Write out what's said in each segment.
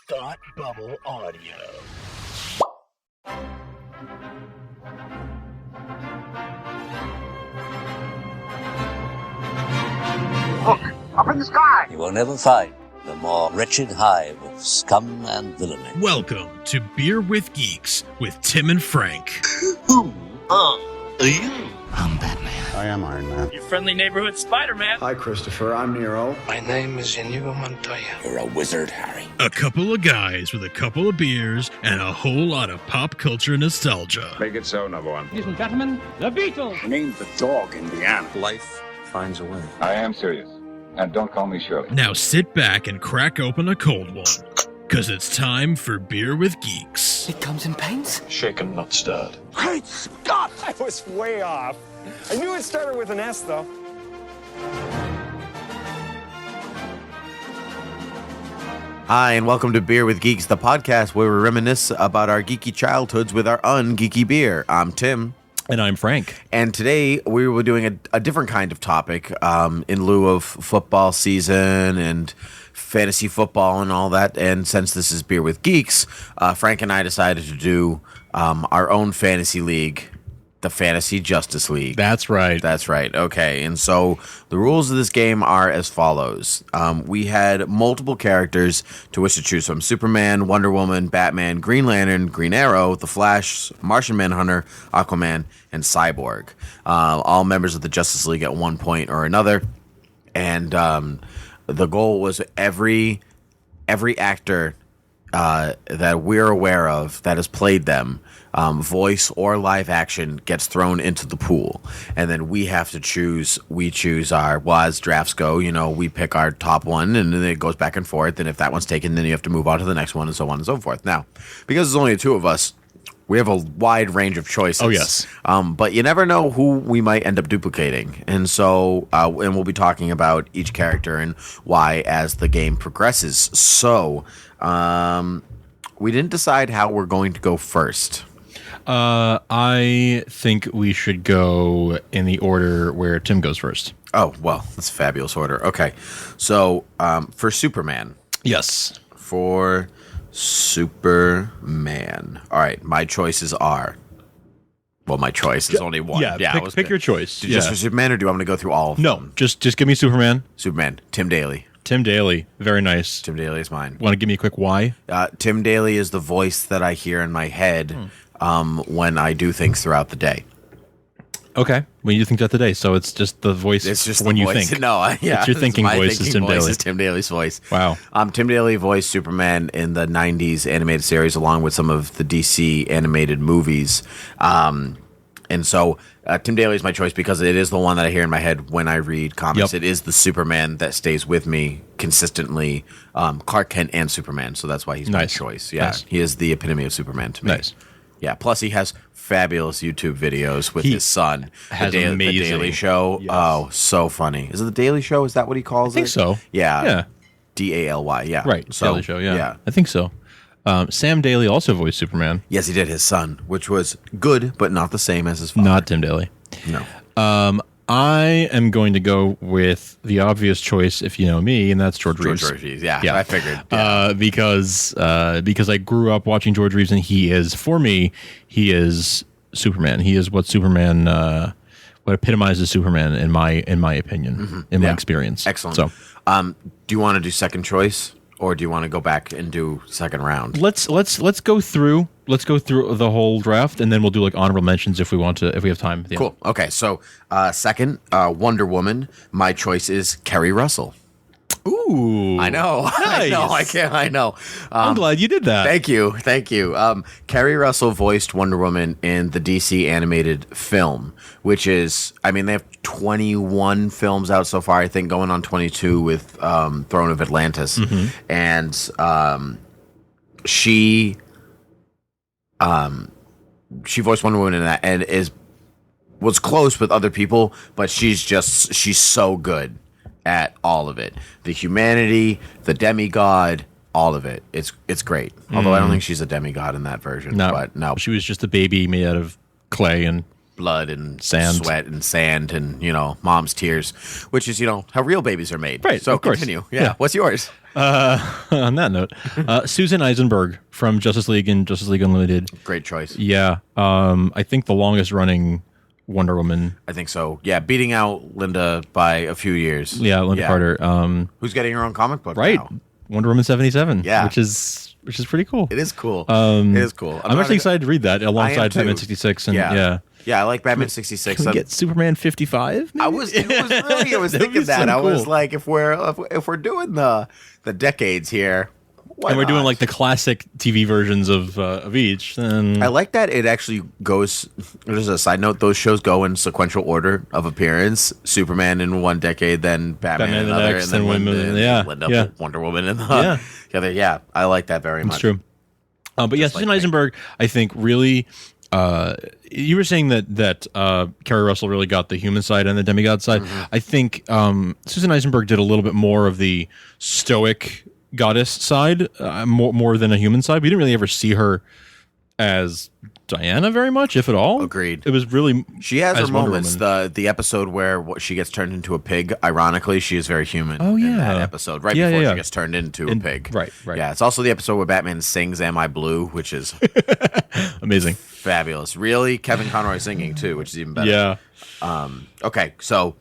Thought Bubble Audio. Look, up in the sky! You will never find the more wretched hive of scum and villainy. Welcome to Beer with Geeks with Tim and Frank. Who are you? I'm Batman. I am Iron Man. Your friendly neighborhood Spider-Man. Hi, Christopher. I'm Nero. My name is Inigo Montoya. You're a wizard, Harry. A couple of guys with a couple of beers and a whole lot of pop culture nostalgia. Make it so, number one. Ladies and gentlemen, the Beatles. Named the dog Indiana. Life finds a way. I am serious. And don't call me Shirley. Now sit back and crack open a cold one, because it's time for Beer with Geeks. It comes in paints? Shaken, not stirred. Great Scott! I was way off. I knew it started with an S, though. Hi, and welcome to Beer with Geeks, the podcast where we reminisce about our geeky childhoods with our ungeeky beer. I'm Tim. And I'm Frank. And today we were doing a different kind of topic in lieu of football season and fantasy football and all that. And since this is Beer with Geeks, Frank and I decided to do our own fantasy league, the Fantasy Justice League. That's right. That's right. Okay. And so the rules of this game are as follows. We had multiple characters to which to choose from: Superman, Wonder Woman, Batman, Green Lantern, Green Arrow, The Flash, Martian Manhunter, Aquaman, and Cyborg. All members of the Justice League at one point or another. And the goal was every actor that we're aware of that has played them, voice or live action, gets thrown into the pool, and then we have to choose. We choose as drafts go, we pick our top one, and then it goes back and forth. And if that one's taken, then you have to move on to the next one, and so on and so forth. Now, because there's only the two of us, we have a wide range of choices. Oh, yes. But you never know who we might end up duplicating. And so, and we'll be talking about each character and why as the game progresses. So, we didn't decide how we're going to go first. I think we should go in the order where Tim goes first. Oh, well, that's a fabulous order. Okay. So, for Superman. Yes. For Superman. All right. My choices are. Well, my choice is only one. Yeah, pick your choice. Just for Superman, or do you want me to go through all of them? No, just give me Superman. Superman. Tim Daly. Tim Daly. Very nice. Tim Daly is mine. Want to give me a quick why? Tim Daly is the voice that I hear in my head when I do things throughout the day. Okay. When you think that today, so it's just the voice. It's just when the you voice. think. No, yeah, it's your thinking voice is Tim Daly. Is Tim Daly's voice. Wow. Tim Daly voiced Superman in the '90s animated series, along with some of the DC animated movies. And so Tim Daly is my choice because it is the one that I hear in my head when I read comics. Yep. It is the Superman that stays with me consistently, Clark Kent and Superman. So that's why he's my choice. Yeah, Nice. He is the epitome of Superman to me. Nice. Yeah, plus he has fabulous YouTube videos with his son. Has the amazing. Daily Show. Yes. Oh, so funny. Is it The Daily Show? Is that what he calls it? I think so. Yeah. Yeah. DALY. Yeah. Right. So, Daily Show. Yeah. I think so. Sam Daly also voiced Superman. Yes, he did. His son, which was good, but not the same as his father. Not Tim Daly. No. I am going to go with the obvious choice, if you know me, and that's George Reeves. George Reeves. Yeah, I figured. Because I grew up watching George Reeves, and he is Superman. He is what Superman, what epitomizes Superman in my opinion, in my experience. Excellent. So, do you want to do second choice, or do you want to go back and do second round? Let's go through the whole draft, and then we'll do like honorable mentions if we want to, if we have time. Yeah. Cool. Okay. So second, Wonder Woman. My choice is Kerry Russell. Ooh, I know. Nice. I know. I'm glad you did that. Thank you. Kerry Russell voiced Wonder Woman in the DC animated film, which is, they have 21 films out so far, I think, going on 22 with Throne of Atlantis. And she voiced Wonder Woman in that, and was close with other people, but she's so good at all of it. The humanity, the demigod, all of it. It's great. Although I don't think she's a demigod in that version. No, but no. She was just a baby made out of clay and blood and sand. Sweat and sand and, mom's tears, which is, how real babies are made. Right. So of course. continue. Yeah. What's yours? On that note, Susan Eisenberg from Justice League and Justice League Unlimited. Great choice. Yeah. I think the longest running Wonder Woman. I think so. Yeah, beating out Linda by a few years. Yeah, Linda Carter. Who's getting her own comic book right. now. Wonder Woman 77. Yeah. Which is pretty cool. It is cool. It is cool. I'm actually excited to read that alongside Batman 66. And yeah. I like Batman 66. Can we get Superman 55? I was thinking that. So I was cool. like, if we're doing the decades here, why and we're doing not? like the classic TV versions of each. Then I like that it actually goes. Just a side note: those shows go in sequential order of appearance. Superman in one decade, then Batman in the another, next, and then then Linda, Wonder Woman in the other. Yeah, I like that very much. It's true. But yeah, Susan Eisenberg, I think really. You were saying that Kerry Russell really got the human side and the demigod side. Mm-hmm. I think Susan Eisenberg did a little bit more of the stoic goddess side, more than a human side. We didn't really ever see her as Diana very much, if at all. Agreed. It was really she has her Wonder moments. Woman. The episode where she gets turned into a pig. Ironically, she is very human. Oh, in yeah. that episode right before she gets turned into a pig. Right. Yeah, it's also the episode where Batman sings "Am I Blue," which is amazing, fabulous. Really, Kevin Conroy singing too, which is even better. Yeah. Okay, so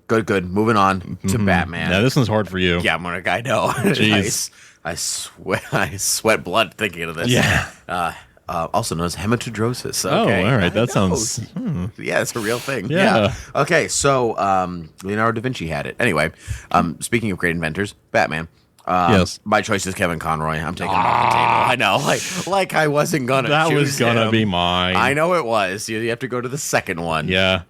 good. Moving on to Batman. Yeah, this one's hard for you. Yeah, I know. Jeez. I sweat blood thinking of this. Yeah. Also known as hematidrosis. Oh, Okay. all right. That I know. sounds. Yeah, it's a real thing. Yeah. Okay, so Leonardo da Vinci had it. Anyway, speaking of great inventors, Batman. Yes. My choice is Kevin Conroy. I'm taking him off the table. I know. Like I wasn't gonna. That choose was gonna him. be mine. I know it was. You have to go to the second one. Yeah.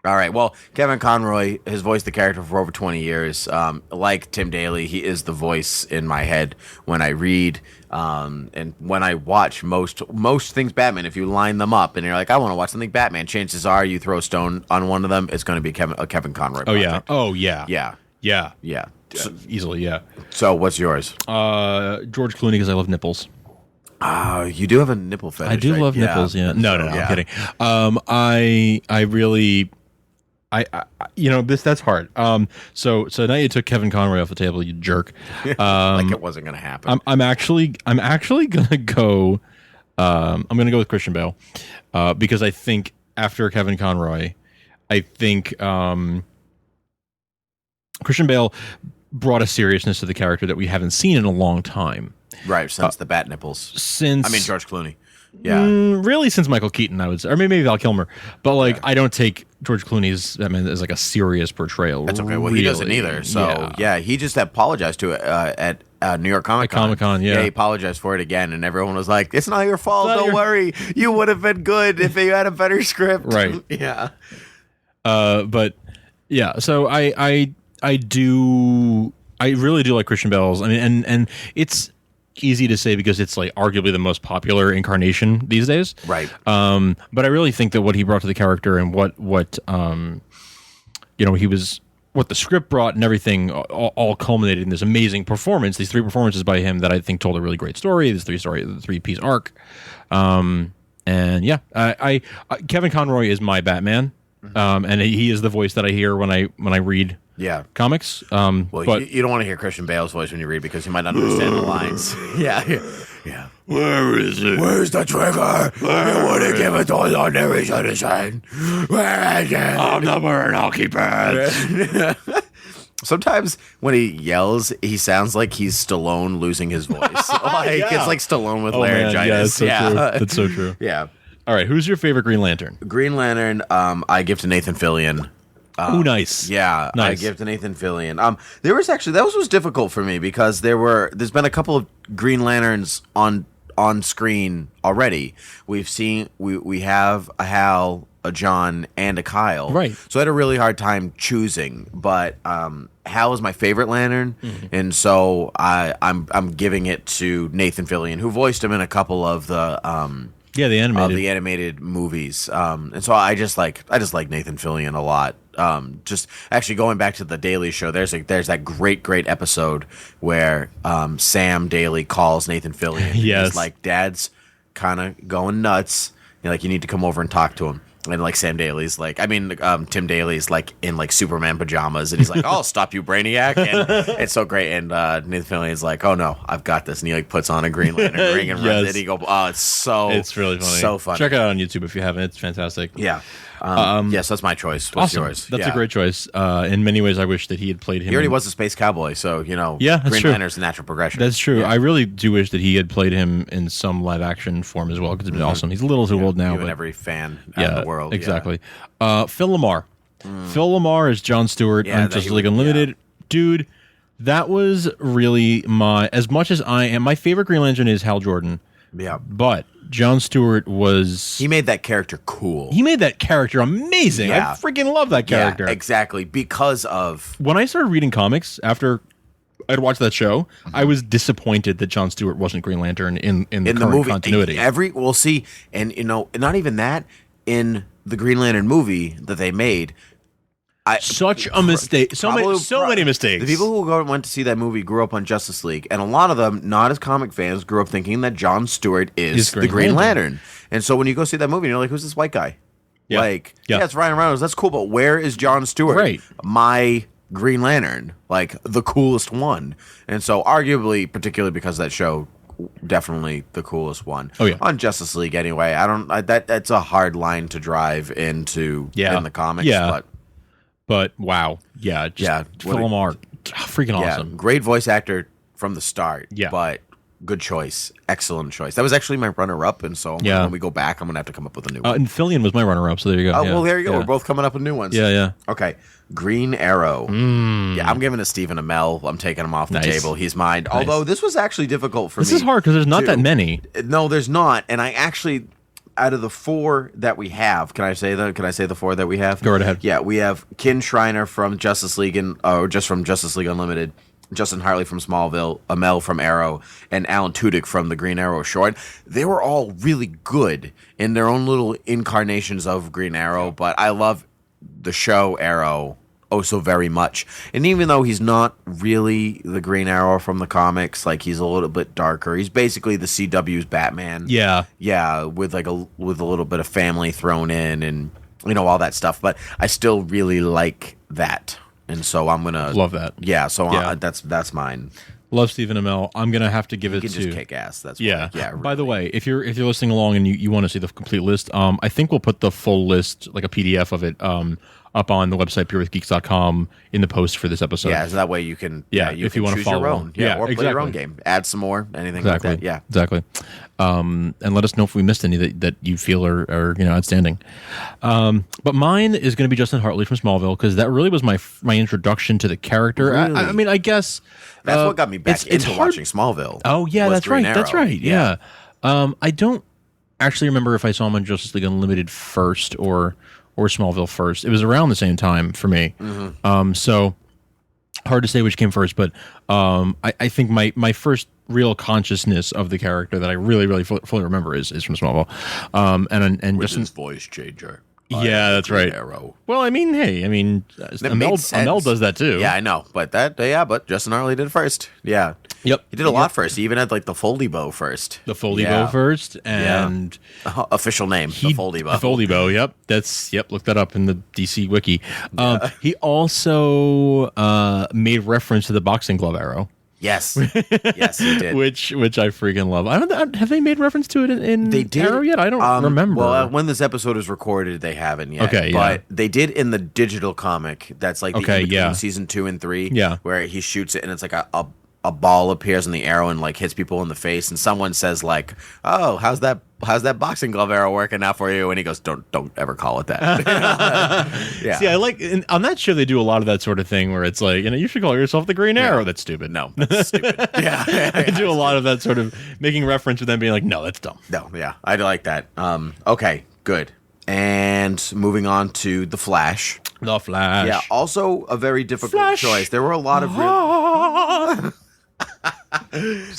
All right. Well, Kevin Conroy has voiced the character for over 20 years. Like Tim Daly, he is the voice in my head when I read and when I watch most things Batman. If you line them up and you're like, I want to watch something Batman, chances are you throw a stone on one of them, it's going to be a Kevin Conroy project. Oh yeah. Yeah. Easily. Yeah. So what's yours? George Clooney, because I love nipples. You do have a nipple fetish. I do love nipples. Yeah. No. I'm kidding. I really. That's hard. So now you took Kevin Conroy off the table, you jerk. Like it wasn't going to happen. I'm actually gonna go. I'm gonna go with Christian Bale, because I think after Kevin Conroy, I think Christian Bale brought a seriousness to the character that we haven't seen in a long time. Right, since the bat nipples. George Clooney. Yeah. Really, since Michael Keaton, I would say, or maybe Val Kilmer. But I don't take George Clooney's Batman as like a serious portrayal. That's okay. Well, he doesn't either. So he just apologized to it at New York Comic Con. Comic-Con, yeah. He apologized for it again, and everyone was like, "It's not your fault. Don't worry. You would have been good if you had a better script." Right. Yeah. But yeah. So I really do like Christian Bale's. I mean, and it's easy to say because it's like arguably the most popular incarnation these days. Right. But I really think that what he brought to the character and what the script brought and everything all culminated in this amazing performance. These three performances by him that I think told a really great story. This three-piece arc. And yeah, Kevin Conroy is my Batman. And he is the voice that I hear when I read comics. But you don't want to hear Christian Bale's voice when you read because you might not understand the lines. Yeah. Where is it? Where's the trigger? You wouldn't give it to an ordinary citizen. Where is it? I'm the bird. I'll keep it. Sometimes when he yells, he sounds like he's Stallone losing his voice. It's like Stallone with laryngitis. Man, that's so true. Yeah. All right, who's your favorite Green Lantern? Green Lantern, I give to Nathan Fillion. Nice. Yeah, nice. I give to Nathan Fillion. There was actually that was difficult for me because there's been a couple of Green Lanterns on screen already. We have a Hal, a John, and a Kyle. Right. So I had a really hard time choosing, but Hal is my favorite Lantern, and so I'm giving it to Nathan Fillion, who voiced him in a couple of the the animated movies. And so I just like Nathan Fillion a lot. Just actually going back to the Daily Show, there's that great episode where Sam Daly calls Nathan Fillion. Yes. He's like, Dad's kind of going nuts. You need to come over and talk to him. And like Tim Daly's like in like Superman pajamas, and he's like, "I'll stop you, Brainiac," and it's so great. And Nathan Fillion's like, "Oh no, I've got this," and he like puts on a Green Lantern ring and runs it. He go, "Oh, it's really funny, so funny." Check it out on YouTube if you haven't. It's fantastic. Yeah. Yes, that's my choice. What's awesome. yours? That's a great choice. In many ways, I wish that he had played him. He already was a space cowboy, so that's Green true. Lantern's a natural progression. That's true. Yeah. I really do wish that he had played him in some live action form as well, because it'd been awesome. He's a little too old now. You and but every fan out of the world. Exactly. Phil Lamar. Phil Lamar is Jon Stewart on Justice League Unlimited. Dude, that was really as much as I am, my favorite Green Lantern is Hal Jordan. Yeah. But Jon Stewart he made that character cool. He made that character amazing. Yeah. I freaking love that character. Yeah, exactly. Because of when I started reading comics after I'd watched that show, I was disappointed that Jon Stewart wasn't Green Lantern in the current movie continuity. Not even that, in the Green Lantern movie that they made. Such a mistake. So many mistakes. The people who went to see that movie grew up on Justice League, and a lot of them, not as comic fans, grew up thinking that Jon Stewart is the Green Lantern. And so when you go see that movie, you're like, "Who's this white guy?" Yeah. It's Ryan Reynolds. That's cool, but where is Jon Stewart? Right. My Green Lantern, like the coolest one. And so, arguably, particularly because of that show, definitely the coolest one. Oh yeah, on Justice League anyway. That's a hard line to drive into in the comics. Yeah. But wow, Phil Lamar, freaking awesome. Great voice actor from the start. Yeah, but good choice, excellent choice. That was actually my runner-up, and so when we go back, I'm gonna have to come up with a new one. And Fillion was my runner-up, so there you go. Oh well, there you go. We're both coming up with new ones. Yeah. Okay, Green Arrow. Yeah, I'm giving it to Stephen Amell. I'm taking him off the table. He's mine. Nice. Although this was actually difficult for me. This is hard because there's not that many. No, there's not, and I actually. Out of the 4 that we have, can I say the 4 that we have? Go right ahead. Yeah, we have Ken Shriner from Justice League just from Justice League Unlimited, Justin Hartley from Smallville, Amell from Arrow, and Alan Tudyk from the Green Arrow short. They were all really good in their own little incarnations of Green Arrow, but I love the show Arrow so very much. And even though he's not really the Green Arrow from the comics, like he's a little bit darker. He's basically the CW's Batman. Yeah. Yeah, with a little bit of family thrown in and all that stuff, but I still really like that. And so I'm going to love that. Yeah, so that's mine. Love Stephen Amell. I'm gonna have to give it to. Just kick ass. That's yeah. Really. By the way, if you're listening along and you want to see the complete list, I think we'll put the full list, like a PDF of it, up on the website purewithgeeks.com in the post for this episode. Yeah, so that way you can if you want to follow your own. Yeah, or play your own game. Add some more, anything like that. Yeah, exactly. And let us know if we missed any that you feel are outstanding. But mine is going to be Justin Hartley from Smallville, because that really was my introduction to the character. Really? I mean, I guess that's what got me back into watching Smallville. Oh yeah, that's Green right. Arrow. That's right. Yeah. I don't actually remember if I saw him on Justice League Unlimited first or Smallville first. It was around the same time for me. Mm-hmm. So hard to say which came first, but I think my first real consciousness of the character that I really fully remember is from Smallville. And with Justin, his voice changer. Yeah, that's right. Arrow. Well, Amell does that too. Yeah, I know, but Justin Hartley did it first. Yeah. Yep. He did a lot first. He even had like the Foldy Bow first. The Foldy Bow first, and official name, the Foldy Bow. The Foldy Bow. Yep. Look that up in the DC wiki. He also made reference to the boxing glove arrow. Yes, yes, he did. which I freaking love. Have they made reference to it in they did. Arrow yet? I don't remember. Well, when this episode is recorded, they haven't yet. Okay, but they did in the digital comic. That's like between season 2 and 3. Yeah, where he shoots it and it's like a ball appears in the arrow and like hits people in the face, and someone says like, "Oh, how's that boxing glove arrow working out for you?" And he goes, "Don't ever call it that." Yeah. See, I like on that show they do a lot of that sort of thing where it's like, you should call yourself the Green Arrow. That's stupid. No, that's stupid. Yeah, they do a lot of that sort of making reference to them being like, "No, that's dumb." No, yeah, I like that. Okay, good. And moving on to The Flash. The Flash. Yeah, also a very difficult choice. There were a lot of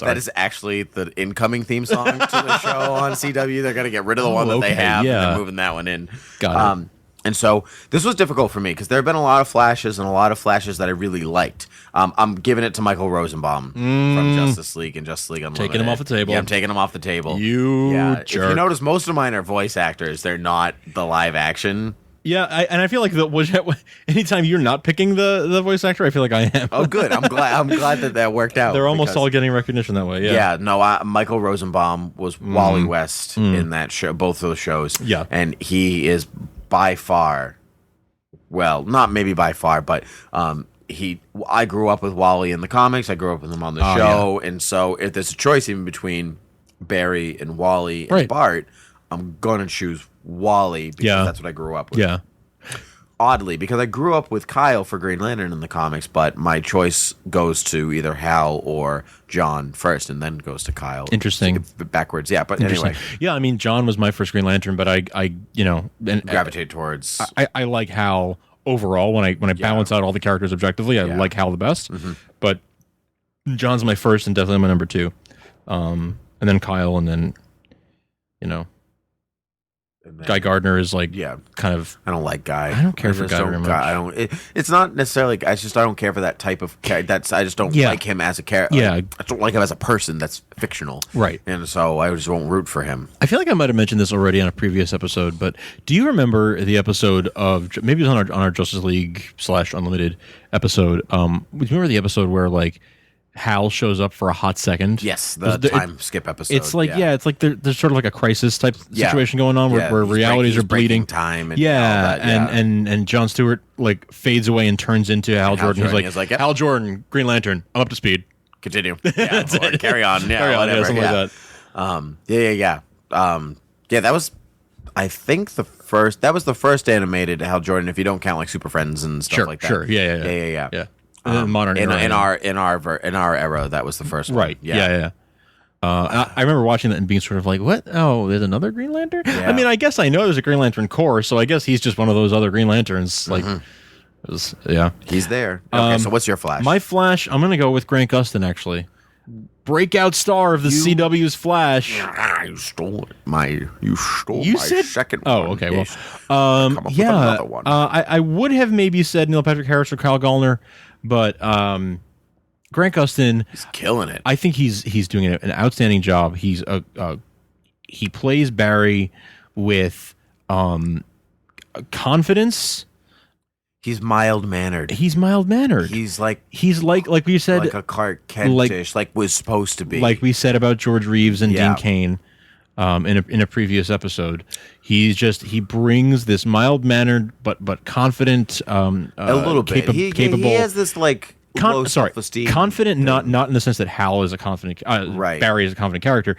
that is actually the incoming theme song to the show on CW. They're going to get rid of the one that they have, and they're moving that one in. Got it. And so this was difficult for me because there have been a lot of Flashes and a lot of Flashes that I really liked. I'm giving it to Michael Rosenbaum from Justice League and Justice League Unlimited. Taking him off the table. Yeah, I'm taking him off the table. Jerk. If you notice, most of mine are voice actors. They're not the live action. Yeah, and I feel like anytime you're not picking the voice actor, I feel like I am. Oh, good. I'm glad that worked out. They're almost all getting recognition that way. Yeah. Michael Rosenbaum was Wally West in that show, both of those shows. Yeah, and he is by far, well, not maybe by far, but I grew up with Wally in the comics. I grew up with him on the show, and so if there's a choice even between Barry and Wally and Bart, I'm gonna choose Wally because that's what I grew up with. Yeah. Oddly, because I grew up with Kyle for Green Lantern in the comics, but my choice goes to either Hal or John first, and then goes to Kyle. Interesting. Backwards, yeah. But anyway, yeah. I mean, John was my first Green Lantern, but I gravitate towards. I like Hal overall when I balance out all the characters objectively. I like Hal the best, but John's my first and definitely my number 2, and then Kyle, and then Guy Gardner is kind of. I don't like Guy. I don't care for Guy very much. I don't. It's not necessarily. I don't care for that type of character. I just don't like him as a character. Yeah, I don't like him as a person. That's fictional, right? And so I just won't root for him. I feel like I might have mentioned this already on a previous episode, but do you remember the episode of maybe it was on our Justice League / Unlimited episode? Do you remember the episode where Hal shows up for a hot second? Yes, the time skip episode. It's it's like there's sort of like a crisis type situation going on where realities are bleeding. Time and and Jon Stewart fades away and turns into Hal Jordan. He's like Hal Jordan, Green Lantern. I'm up to speed. Continue. Yeah, carry on. Yeah, carry on. Whatever. Yeah, something like that. That was, I think that was the first animated Hal Jordan. If you don't count Super Friends and stuff like that. Sure. Yeah. Modern in era. our era, that was the first one. Right. Yeah. I remember watching that and being sort of like, "What? Oh, there's another Green Lantern." Yeah. I mean, I guess I know there's a Green Lantern Corps, so I guess he's just one of those other Green Lanterns. He's there. Okay, so what's your Flash? My Flash, I'm gonna go with Grant Gustin. Actually, breakout star of the CW's Flash. You stole my second one. Oh, okay. Well, another one. I would have maybe said Neil Patrick Harris or Kyle Gallner. But Grant Gustin, he's killing it. I think he's doing an outstanding job. He plays Barry with confidence. He's mild mannered. He's like we said, like a Clark Kentish, like was supposed to be. Like we said about George Reeves and Dean Cain in a previous episode. He brings this mild mannered but confident, a little bit capable. He has this low self-esteem. Confident, not in the sense that Hal is a confident, Barry is a confident character,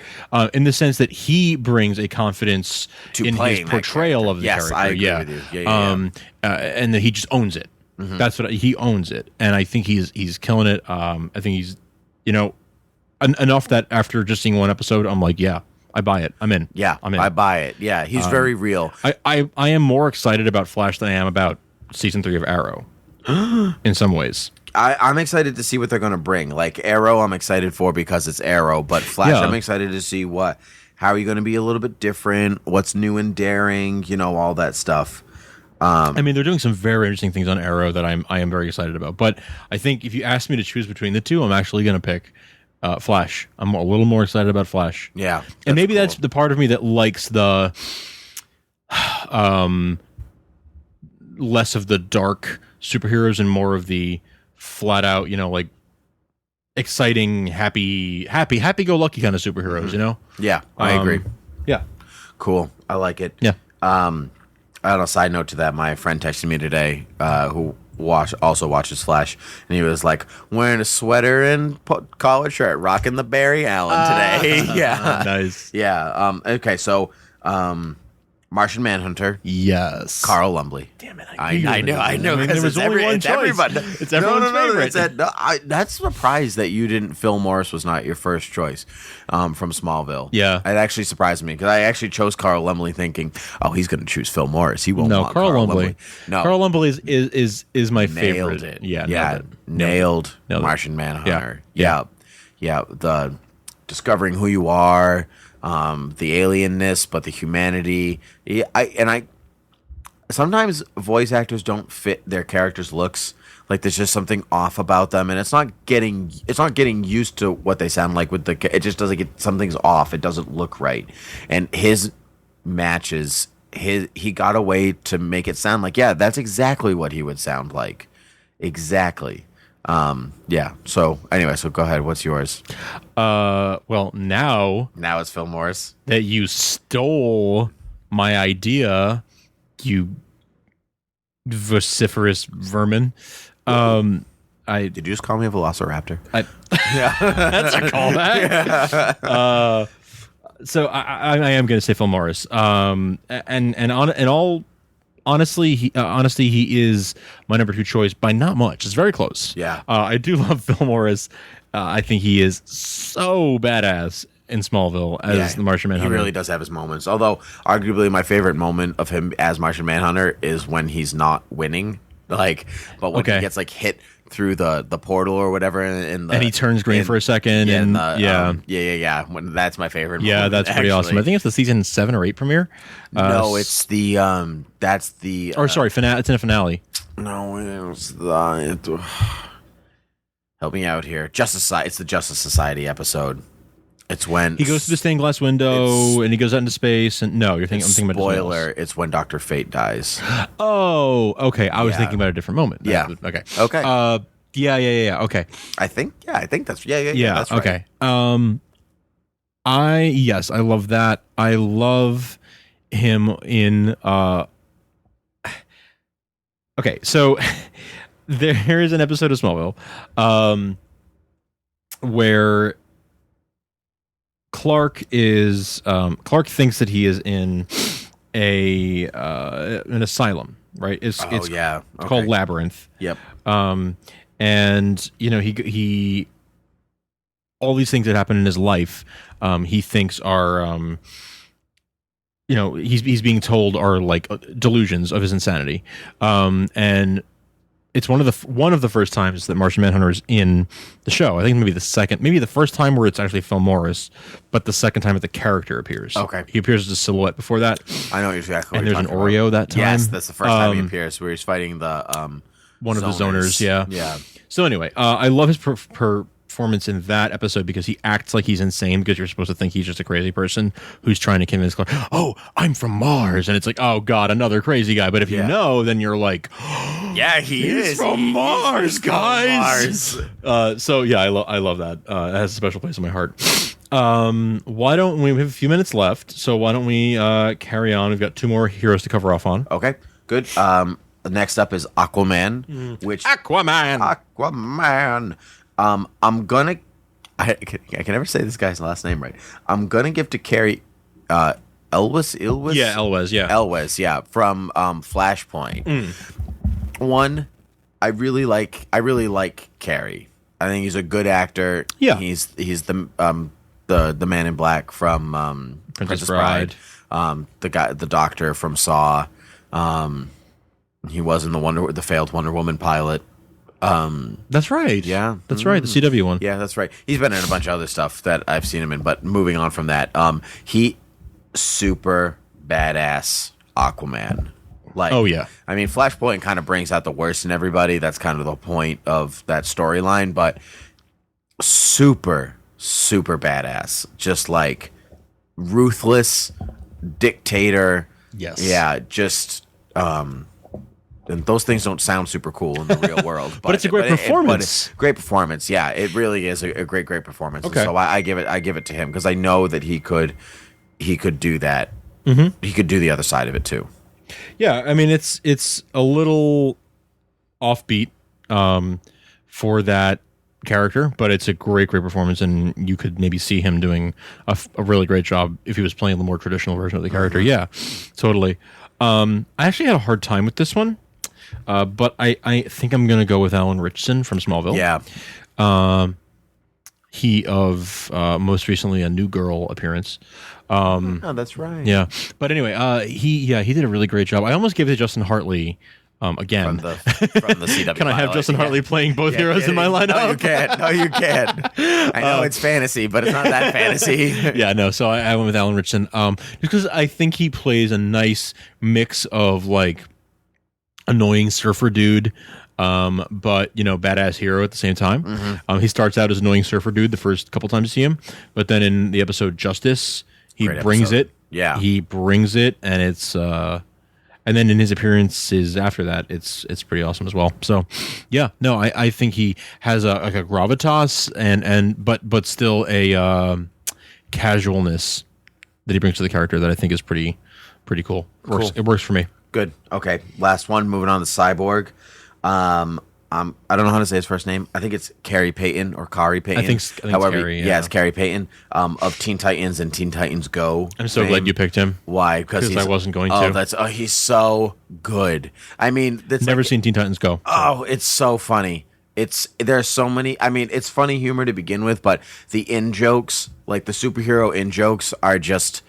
in the sense that he brings a confidence in his portrayal of the character. I agree with you. Yeah. And that he just owns it. Mm-hmm. That's what he owns it, and I think he's killing it. I think he's, enough that after just seeing one episode, I'm like, yeah, I buy it. I'm in. Yeah, I'm in. I buy it. Yeah, he's very real. I am more excited about Flash than I am about season 3 of Arrow. In some ways. I'm excited to see what they're going to bring. Like Arrow, I'm excited for because it's Arrow, but Flash, I'm excited to see how are you going to be a little bit different, what's new and daring, all that stuff. I mean, they're doing some very interesting things on Arrow that I am very excited about. But I think if you ask me to choose between the two, I'm actually going to pick Flash. I'm a little more excited about Flash. Yeah, and maybe that's the part of me that likes the less of the dark superheroes and more of the flat out, exciting, happy-go-lucky kind of superheroes. Yeah, I agree. Yeah, cool. I like it. Yeah. I don't know. Side note to that, my friend texted me today, who also watches Flash, and he was like wearing a sweater and collared shirt, rocking the Barry Allen today. Yeah, nice. Yeah. Okay. So, Martian Manhunter. Yes. Carl Lumbly. Damn it! I know. There was only one choice. Everybody. It's everyone's favorite. That's surprised that you didn't. Phil Morris was not your first choice from Smallville. Yeah, it actually surprised me because I actually chose Carl Lumbly thinking, oh, he's going to choose Phil Morris. He won't. No, want Carl Lumbly. No, Carl Lumbly is my favorite. Nailed it. Yeah, nailed Martian Manhunter. Yeah. The discovering who you are. The alienness, but the humanity. sometimes voice actors don't fit their characters' looks. Like there's just something off about them, and it's not getting used to what they sound like with the. It just doesn't get something's off. It doesn't look right, and his matches, he got a way to make it sound like that's exactly what he would sound like, exactly. Yeah. So anyway, so go ahead. What's yours? Well, now it's Phil Morris. That you stole my idea, you vociferous vermin. Did you just call me a velociraptor? That's a callback. Yeah. So I am going to say Phil Morris. Honestly, he is my number 2 choice by not much. It's very close. Yeah. I do love Phil Morris. I think he is so badass in Smallville as the Martian Manhunter. He really does have his moments. Although, arguably, my favorite moment of him as Martian Manhunter is when he's not winning. But when he gets hit through the portal or whatever, and he turns green for a second, When that's my favorite. Yeah, moment, that's pretty awesome. I think it's the season 7 or 8 premiere. No, it's the that's the. Sorry, finale. It's in a finale. No, it was the. Help me out here. It's the Justice Society episode. It's when he goes through the stained glass window and he goes out into space. And no, I'm thinking about spoiler. It's when Dr. Fate dies. Oh, okay. I was thinking about a different moment. Yeah. Okay. Okay. Okay. I think that's that's right. Okay. I love that. I love him in. Okay, so there is an episode of Smallville, where Clark thinks that he is in an asylum, right? It's called Labyrinth. Yep. And he all these things that happen in his life, he thinks are he's being told are like delusions of his insanity. And it's one of the first times that Martian Manhunter is in the show. I think maybe the first time where it's actually Phil Morris, but the second time that the character appears. Okay. He appears as a silhouette before that. I know exactly. And there's an Oreo that time. Yes, that's the first time he appears, where he's fighting the one of the zoners. Yeah. So anyway, I love his performance in that episode because he acts like he's insane, because you're supposed to think he's just a crazy person who's trying to convince Clark, oh, I'm from Mars, and it's like, oh god, another crazy guy. But if you know, then you're like, yeah, he's from Mars, guys. So yeah, I love that. It has a special place in my heart. Why don't we have a few minutes left? So why don't we carry on? We've got 2 more heroes to cover off on. Okay, good. Next up is Aquaman, Aquaman. I'm gonna. I can never say this guy's last name right. I'm gonna give to Carrie Elwes. Yeah, Elwes. Yeah, Elwes. Yeah, from Flashpoint. One, I really like Carrie. I think he's a good actor. Yeah, he's the man in black from Princess Bride. The doctor from Saw. He was in the failed Wonder Woman pilot. That's right. Yeah, that's right. The CW one. Yeah, that's right. He's been in a bunch of other stuff that I've seen him in. But moving on from that, he super badass Aquaman. Oh yeah. I mean, Flashpoint kind of brings out the worst in everybody. That's kind of the point of that storyline. But super badass. Just like ruthless dictator. Yes. Yeah. Just. And those things don't sound super cool in the real world, but it's a great performance. Great performance, yeah. It really is a great performance. Okay. And so I give it to him because I know that he could do that. Mm-hmm. He could do the other side of it too. Yeah, I mean it's a little offbeat for that character, but it's a great performance, and you could maybe see him doing a really great job if he was playing the more traditional version of the character. Mm-hmm. Yeah, totally. I actually had a hard time with this one. But I think I'm going to go with Alan Ritchson from Smallville. Yeah. He of most recently a New Girl appearance. Oh, that's right. Yeah. But anyway, he did a really great job. I almost gave it to Justin Hartley again. From the CW. Can I have Justin Hartley playing both heroes in my lineup? No, you can't. No, you can't. I know it's fantasy, but it's not that fantasy. Yeah, no. So I went with Alan Ritchson just because I think he plays a nice mix of like annoying surfer dude, but badass hero at the same time. Mm-hmm. He starts out as annoying surfer dude the first couple times you see him, but then in the episode Justice, he Great brings episode. it. Yeah. He brings it, and it's and then in his appearances after that, it's pretty awesome as well. So, yeah, no, I think he has a gravitas but still a casualness that he brings to the character that I think is pretty cool. It works for me. Good. Okay. Last one. Moving on to Cyborg. I don't know how to say his first name. I think it's Carrie Payton or Kari Payton. I think it's Carrie, yeah. It's Carrie Payton of Teen Titans and Teen Titans Go. I'm so glad you picked him. Why? Because I wasn't going to. He's so good. I mean, Never seen Teen Titans Go. Oh, it's so funny. There's so many. I mean, it's funny humor to begin with, but the in jokes, like the superhero in jokes, are just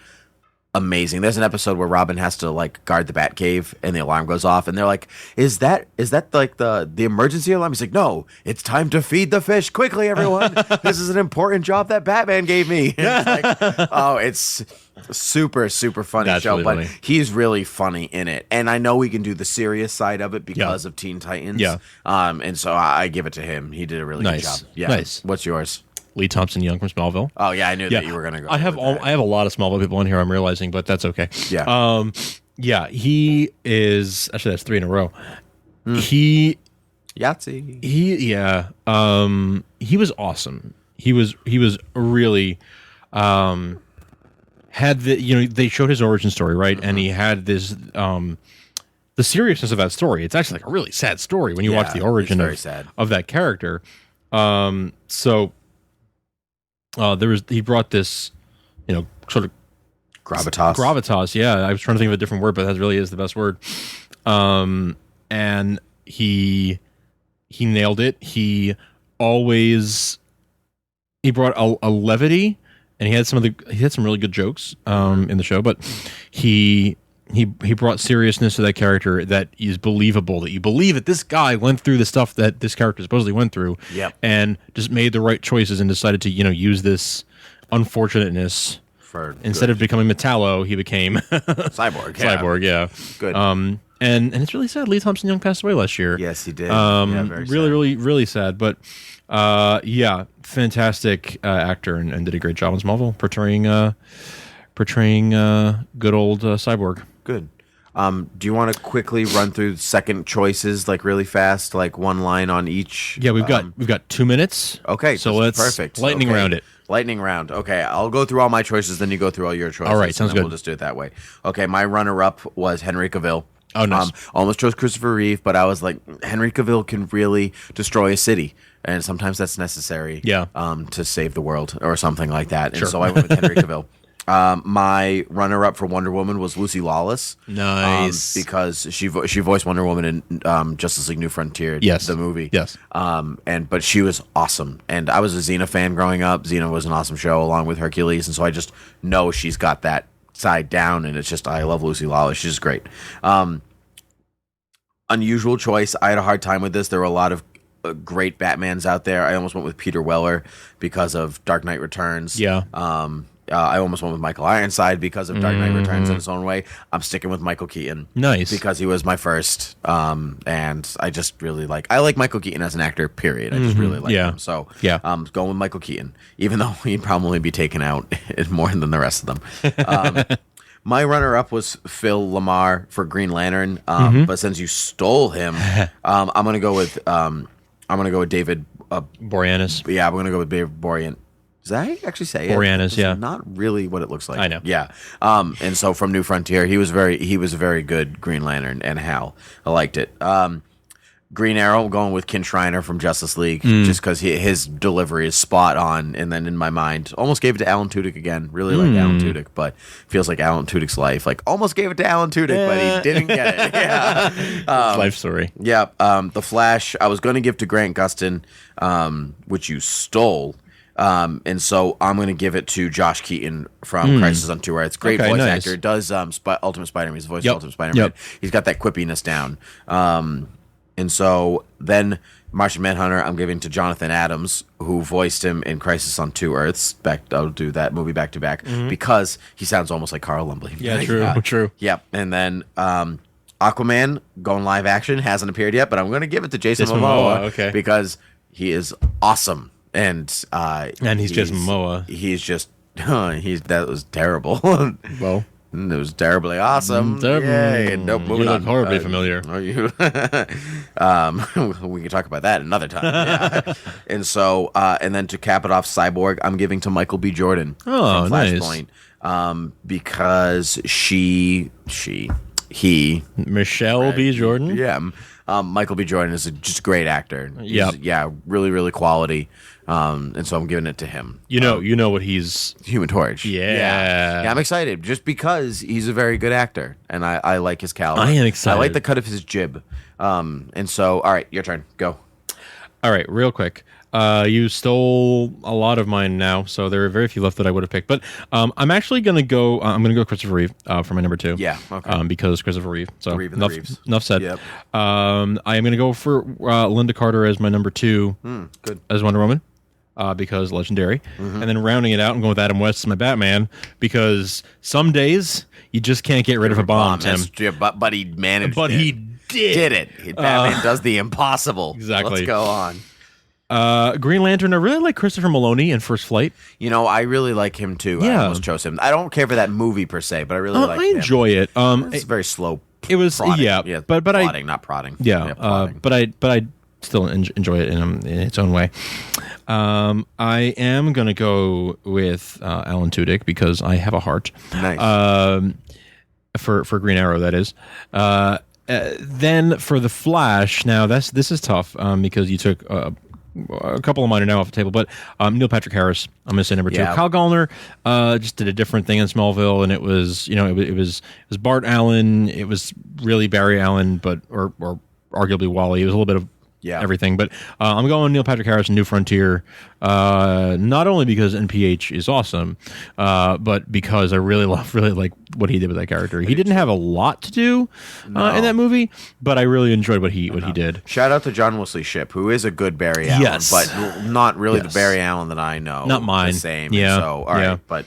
amazing. There's an episode where Robin has to like guard the Batcave and the alarm goes off and they're like, is that like the emergency alarm? He's like, no, it's time to feed the fish quickly, everyone. This is an important job that Batman gave me. It's like, oh, it's super funny. That's show, really but funny. he's really funny in it. And I know we can do the serious side of it because of Teen Titans. Yeah. And so I give it to him. He did a really good job. Yeah. Nice. What's yours? Lee Thompson Young from Smallville. Oh yeah, I knew that you were gonna go. I have a lot of Smallville people in here. I'm realizing, but that's okay. Yeah. Yeah. He is actually that's 3 in a row. He Yahtzee. He was awesome. He was really had the they showed his origin story, right? And he had this the seriousness of that story. It's actually like a really sad story when you watch the origin of that character. So he brought this, sort of gravitas. Yeah, I was trying to think of a different word, but that really is the best word. And he nailed it. He brought a levity, and he had some really good jokes in the show, but he brought seriousness to that character that is believable, that you believe that this guy went through the stuff that this character supposedly went through, and just made the right choices and decided to use this unfortunateness instead of becoming Metallo, he became Cyborg. Yeah. Cyborg, yeah. Good. And it's really sad. Lee Thompson Young passed away last year. Yes, he did. Very really, really sad. But fantastic actor and did a great job in Smallville portraying good old Cyborg. Good. Do you want to quickly run through second choices, like really fast, like one line on each? Yeah, we've got 2 minutes. Okay, so let's perfect. lightning round it. Lightning round. Okay, I'll go through all my choices, then you go through all your choices. All right, sounds good. We'll just do it that way. Okay, my runner-up was Henry Cavill. Oh, nice. Almost chose Christopher Reeve, but I was like, Henry Cavill can really destroy a city, and sometimes that's necessary. Yeah. To save the world or something like that. And so I went with Henry Cavill. My runner-up for Wonder Woman was Lucy Lawless. Nice. Because she voiced Wonder Woman in Justice League New Frontier, the movie. Yes. But she was awesome. And I was a Xena fan growing up. Xena was an awesome show along with Hercules, and so I just know she's got that side down, and it's just, I love Lucy Lawless. She's great. Unusual choice. I had a hard time with this. There were a lot of great Batmans out there. I almost went with Peter Weller because of Dark Knight Returns. Yeah. I almost went with Michael Ironside because of Dark Knight Returns in its own way. I'm sticking with Michael Keaton. Nice. Because he was my first. And I just really I like Michael Keaton as an actor, period. I just really like him. So going with Michael Keaton, even though he'd probably be taken out more than the rest of them. My runner-up was Phil Lamar for Green Lantern, but since you stole him, I'm gonna go with David Boreanaz. Yeah, I'm gonna go with David Boreanaz. Does I actually say Boreanaz? It's yeah, not really what it looks like. I know. Yeah, and so from New Frontier, he was a very good Green Lantern and Hal. I liked it. Green Arrow, going with Ken Shriner from Justice League, just because his delivery is spot on. And then in my mind, almost gave it to Alan Tudyk again. Really like Alan Tudyk, but feels like Alan Tudyk's life. Like almost gave it to Alan Tudyk, but he didn't get it. Yeah, life story. Yeah, The Flash, I was going to give to Grant Gustin, which you stole. And so I'm going to give it to Josh Keaton from Crisis on Two Earths. Great voice actor. Does Ultimate Spider-Man. He's the voice of Ultimate Spider-Man. He's got that quippiness down. And so then Martian Manhunter, I'm giving to Jonathan Adams, who voiced him in Crisis on Two Earths. I'll do that movie back to back because he sounds almost like Carl Lumbly. Yeah, true. Yep. And then I'll Aquaman going live action hasn't appeared yet, but I'm going to give it to Jason Momoa. Okay. Because he is awesome, and he's Jason Momoa. He's just that was terrible. Well, it was terribly awesome. Yay. Nope, You look horribly familiar. Are you? We can talk about that another time. Yeah. And so, and then to cap it off, Cyborg, I'm giving to Michael B. Jordan. Oh, from Flashpoint, because he, Michelle B. Jordan. yeah, Michael B. Jordan is just a great actor. Yep. Yeah, really, really quality. And so I'm giving it to him. You know what he's Human Torch. Yeah. I'm excited just because he's a very good actor, and I like his caliber. I am excited. I like the cut of his jib. And so, all right, your turn. Go. All right, real quick. You stole a lot of mine now, so there are very few left that I would have picked. But I'm actually going to go. I'm going to go Christopher Reeve for my number 2. Yeah. Okay. Because Christopher Reeve. So Reeve and the Reeves. enough said. Yep. I am going to go for Linda Carter as my number 2. Good. As Wonder Woman. Because legendary. And then rounding it out and going with Adam West as my Batman, because some days you just can't get rid of a bomb, Tim. But he managed. But it. he did it. Batman does the impossible. Exactly. Let's go on. Green Lantern. I really like Christopher Maloney in First Flight. I really like him too. Yeah. I almost chose him. I don't care for that movie per se, but I really like I him. enjoy it. It's very slow. It was prodding. but prodding, not prodding. Prodding. But I still enjoy it in its own way. I am gonna go with Alan Tudyk because I have a heart. Nice. For Green Arrow, that is. Then for the Flash, now this is tough because you took a couple of mine are now off the table, but Neil Patrick Harris, I'm going to say number 2. Kyle Gallner just did a different thing in Smallville, and it was it was Bart Allen, it was really Barry Allen, but or arguably Wally. It was a little bit of everything, but I'm going Neil Patrick Harris and New Frontier, not only because NPH is awesome, but because I really like what he did with that character. He didn't have a lot to do in that movie, but I really enjoyed what he did. Shout out to John Wesley Shipp, who is a good Barry Allen, but not really the Barry Allen that I know. Not mine. The same. Yeah. So, all right, but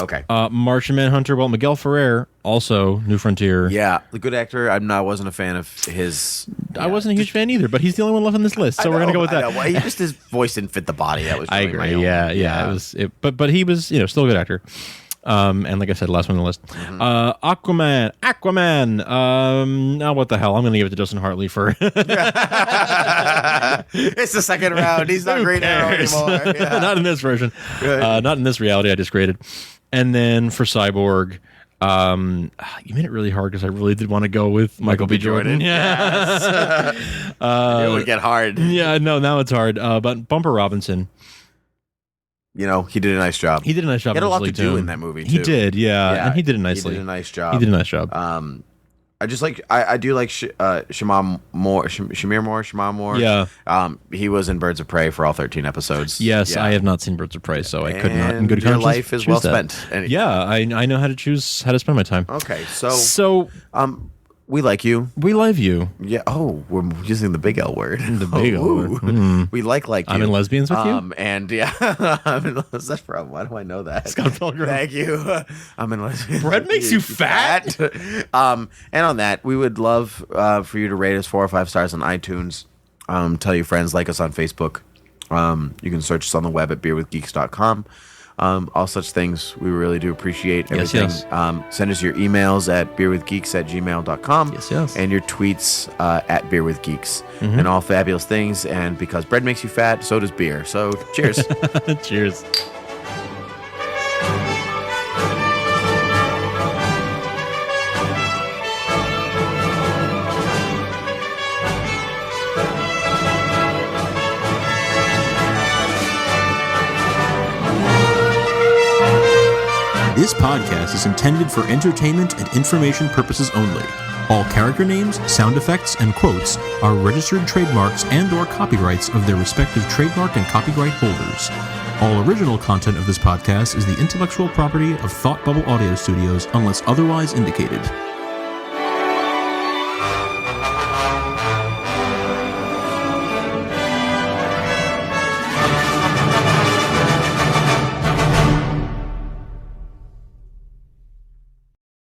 okay. Martian Manhunter. Well, Miguel Ferrer, also New Frontier. Yeah, the good actor. I wasn't a fan of his. I wasn't a huge fan either, but he's the only one left on this list, so we're gonna go with that. Well, his voice didn't fit the body. That was. Really I agree. my own. Yeah. But he was still a good actor. And like I said, last one on the list. Aquaman. What the hell? I'm going to give it to Justin Hartley for. It's the second round. He's not Green Arrow anymore. Yeah. Not in this version. Not in this reality I just created. And then for Cyborg, you made it really hard because I really did want to go with Michael B. Jordan. Yes. It would get hard. Yeah, no, now it's hard. But Bumper Robinson. He did a nice job. He did a nice job. He had a lot to do in that movie, too. He did, yeah. And he did it nicely. He did a nice job. I just like I do like Shamar Moore. Yeah. He was in Birds of Prey for all 13 episodes. Yes, I have not seen Birds of Prey, so I could not in good your conscience. life is well spent. Yeah, I know how to choose how to spend my time. Okay, so we like you. We love you. Yeah. Oh, we're using the big L word. The big L word. We like you. I'm in Lesbians with you. And yeah, I'm in. What's that from? Why do I know that? Scott Pilgrim. Thank you. I'm in Lesbians. Bread makes you fat. And on that, we would love for you to rate us 4 or 5 stars on iTunes. Tell your friends, like us on Facebook. You can search us on the web at beerwithgeeks.com. All such things. We really do appreciate everything. Yes. Send us your emails at beerwithgeeks@gmail.com. Yes. And your tweets at beerwithgeeks. And all fabulous things. And because bread makes you fat, so does beer. So cheers. Cheers. This podcast is intended for entertainment and information purposes only. All character names, sound effects, and quotes are registered trademarks and/or copyrights of their respective trademark and copyright holders. All original content of this podcast is the intellectual property of Thought Bubble Audio Studios unless otherwise indicated.